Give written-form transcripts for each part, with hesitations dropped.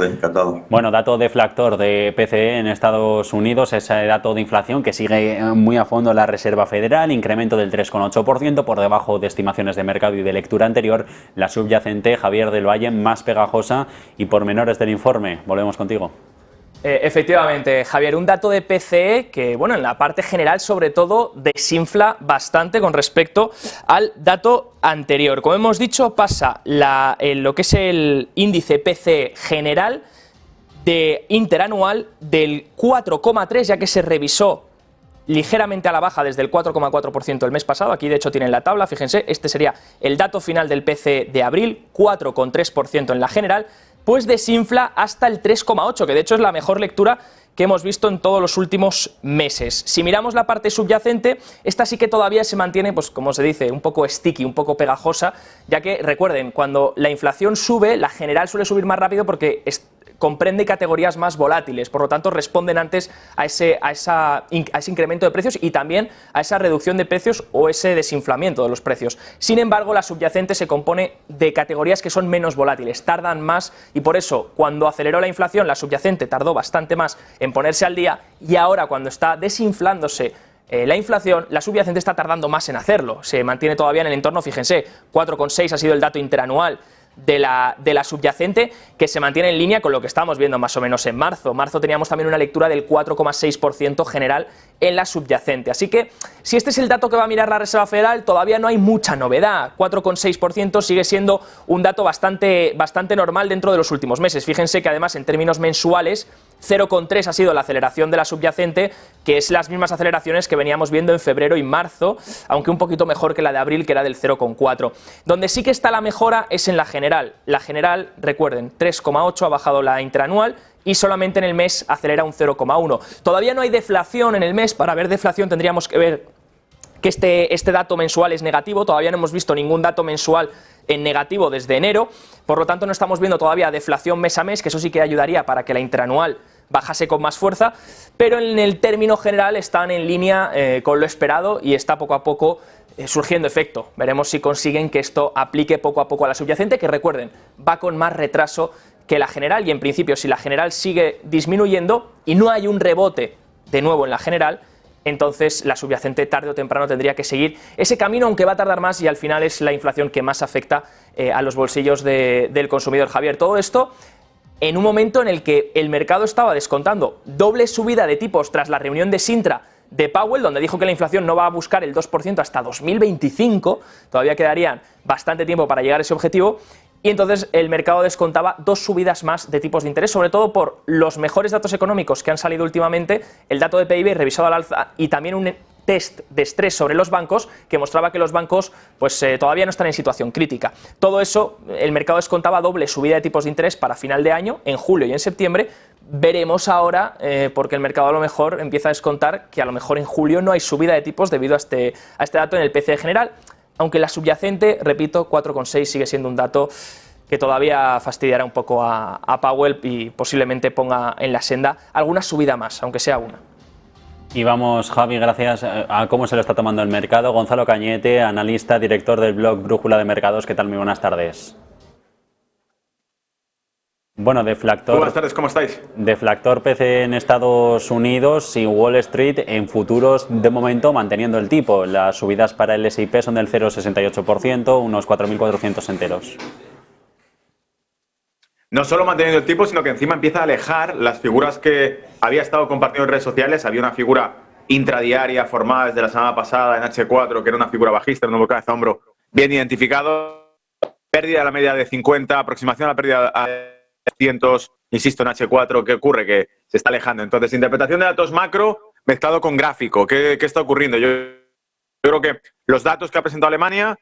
Encantado. Bueno, dato deflactor de PCE en Estados Unidos, ese dato de inflación que sigue muy a fondo la Reserva Federal, incremento del 3,8% por debajo de estimaciones de mercado y de lectura anterior. La subyacente, Javier del Valle, más pegajosa y pormenores del informe. Volvemos contigo. Efectivamente, Javier, un dato de PCE que, bueno, en la parte general, sobre todo, desinfla bastante con respecto al dato anterior. Como hemos dicho, pasa lo que es el índice PCE general de interanual del 4,3, ya que se revisó ligeramente a la baja desde el 4,4% el mes pasado. Aquí, de hecho, tienen la tabla, fíjense, este sería el dato final del PCE de abril, 4,3% en la general, pues desinfla hasta el 3,8%, que de hecho es la mejor lectura que hemos visto en todos los últimos meses. Si miramos la parte subyacente, esta sí que todavía se mantiene, pues como se dice, un poco sticky, un poco pegajosa, ya que recuerden, cuando la inflación sube, la general suele subir más rápido porque comprende categorías más volátiles, por lo tanto responden antes a ese incremento de precios y también a esa reducción de precios o ese desinflamiento de los precios. Sin embargo, la subyacente se compone de categorías que son menos volátiles, tardan más y por eso cuando aceleró la inflación la subyacente tardó bastante más en ponerse al día y ahora cuando está desinflándose la inflación, la subyacente está tardando más en hacerlo. Se mantiene todavía en el entorno, fíjense, 4,6 ha sido el dato interanual de la subyacente, que se mantiene en línea con lo que estábamos viendo más o menos en marzo. En marzo teníamos también una lectura del 4,6% general en la subyacente. Así que, si este es el dato que va a mirar la Reserva Federal, todavía no hay mucha novedad. 4,6% sigue siendo un dato bastante normal dentro de los últimos meses. Fíjense que además en términos mensuales, 0,3 ha sido la aceleración de la subyacente, que es las mismas aceleraciones que veníamos viendo en febrero y marzo, aunque un poquito mejor que la de abril, que era del 0,4. Donde sí que está la mejora es en la general. La general, recuerden, 3,8 ha bajado la interanual y solamente en el mes acelera un 0,1. Todavía no hay deflación en el mes. Para ver deflación tendríamos que ver que este dato mensual es negativo. Todavía no hemos visto ningún dato mensual en negativo desde enero, por lo tanto no estamos viendo todavía deflación mes a mes, que eso sí que ayudaría para que la interanual bajase con más fuerza, pero en el término general están en línea con lo esperado y está poco a poco surgiendo efecto. Veremos si consiguen que esto aplique poco a poco a la subyacente, que recuerden, va con más retraso que la general y en principio si la general sigue disminuyendo y no hay un rebote de nuevo en la general, entonces la subyacente tarde o temprano tendría que seguir ese camino, aunque va a tardar más y al final es la inflación que más afecta a los bolsillos del consumidor. Javier, todo esto en un momento en el que el mercado estaba descontando doble subida de tipos tras la reunión de Sintra de Powell, donde dijo que la inflación no va a buscar el 2% hasta 2025, todavía quedarían bastante tiempo para llegar a ese objetivo. Y entonces el mercado descontaba dos subidas más de tipos de interés, sobre todo por los mejores datos económicos que han salido últimamente, el dato de PIB revisado al alza y también un test de estrés sobre los bancos que mostraba que los bancos pues todavía no están en situación crítica. Todo eso, el mercado descontaba doble subida de tipos de interés para final de año, en julio y en septiembre. Veremos ahora, porque el mercado a lo mejor empieza a descontar que a lo mejor en julio no hay subida de tipos debido a este dato en el PCE general. Aunque la subyacente, repito, 4,6 sigue siendo un dato que todavía fastidiará un poco a Powell y posiblemente ponga en la senda alguna subida más, aunque sea una. Y vamos, Javi, gracias a cómo se lo está tomando el mercado. Gonzalo Cañete, analista, director del blog Brújula de Mercados. ¿Qué tal? Muy buenas tardes. Bueno, deflactor. Buenas tardes, ¿cómo estáis? Deflactor PCE en Estados Unidos y Wall Street en futuros, de momento manteniendo el tipo. Las subidas para el S&P son del 0,68%, unos 4.400 enteros. No solo manteniendo el tipo, sino que encima empieza a alejar las figuras que había estado compartiendo en redes sociales. Había una figura intradiaria formada desde la semana pasada en H4, que era una figura bajista, un nuevo cabeza a hombro bien identificado. Pérdida a la media de 50, aproximación a la pérdida a 300, insisto, en H4. ¿Qué ocurre? Que se está alejando. Entonces, interpretación de datos macro mezclado con gráfico. ¿Qué está ocurriendo? Yo creo que los datos que ha presentado Alemania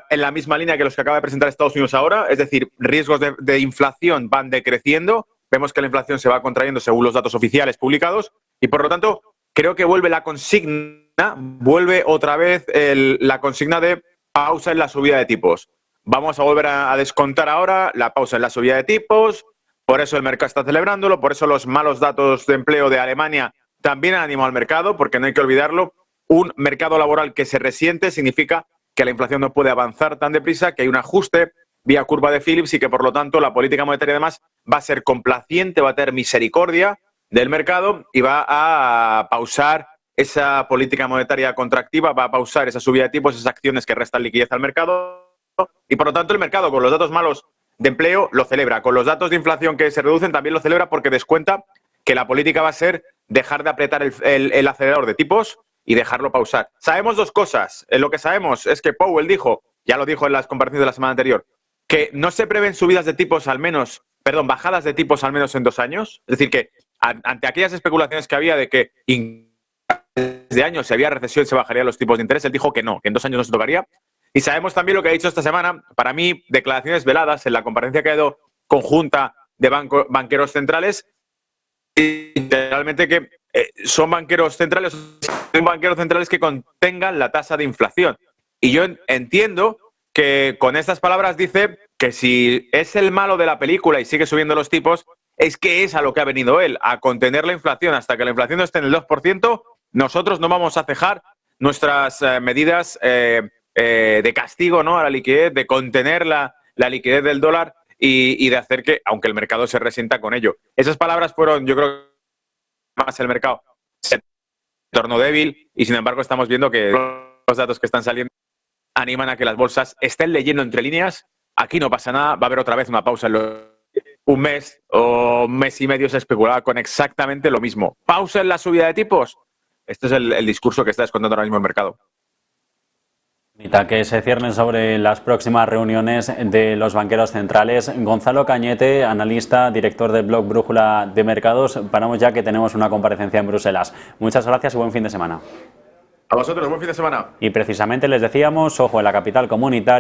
en la misma línea que los que acaba de presentar Estados Unidos ahora, es decir, riesgos de inflación van decreciendo. Vemos que la inflación se va contrayendo según los datos oficiales publicados y, por lo tanto, creo que vuelve la consigna, vuelve otra vez la consigna de pausa en la subida de tipos. Vamos a volver a descontar ahora la pausa en la subida de tipos, por eso el mercado está celebrándolo, por eso los malos datos de empleo de Alemania también han animado al mercado, porque no hay que olvidarlo, un mercado laboral que se resiente significa que la inflación no puede avanzar tan deprisa, que hay un ajuste vía curva de Phillips y que por lo tanto la política monetaria además va a ser complaciente, va a tener misericordia del mercado y va a pausar esa política monetaria contractiva, va a pausar esa subida de tipos, esas acciones que restan liquidez al mercado y por lo tanto el mercado con los datos malos de empleo lo celebra, con los datos de inflación que se reducen también lo celebra porque descuenta que la política va a ser dejar de apretar el acelerador de tipos y dejarlo pausar. Sabemos dos cosas. Lo que sabemos es que Powell dijo, ya lo dijo en las comparecencias de la semana anterior, que no se prevén subidas de tipos bajadas de tipos al menos en 2 años. Es decir, que ante aquellas especulaciones que había de que de años si había recesión se bajarían los tipos de interés, él dijo que no, que en 2 años no se tocaría. Y sabemos también lo que ha dicho esta semana, para mí, declaraciones veladas en la conferencia que ha dado conjunta de banqueros centrales, literalmente que son banqueros centrales que contengan la tasa de inflación. Y yo entiendo que con estas palabras dice que si es el malo de la película y sigue subiendo los tipos, es que es a lo que ha venido él, a contener la inflación. Hasta que la inflación esté en el 2%, nosotros no vamos a cejar nuestras medidas de castigo, ¿no?, a la liquidez, de contener la liquidez del dólar y de hacer que, aunque el mercado se resienta con ello. Esas palabras fueron, yo creo, más el mercado se tornó débil y sin embargo estamos viendo que los datos que están saliendo animan a que las bolsas estén leyendo entre líneas. Aquí no pasa nada, va a haber otra vez una pausa en un mes o mes y medio se especulaba con exactamente lo mismo. ¿Pausa en la subida de tipos? Este es el discurso que está escondiendo ahora mismo el mercado. Que se cierren sobre las próximas reuniones de los banqueros centrales. Gonzalo Cañete, analista, director del blog Brújula de Mercados. Paramos ya que tenemos una comparecencia en Bruselas. Muchas gracias y buen fin de semana. A vosotros, buen fin de semana. Y precisamente les decíamos, ojo, en la capital comunitaria.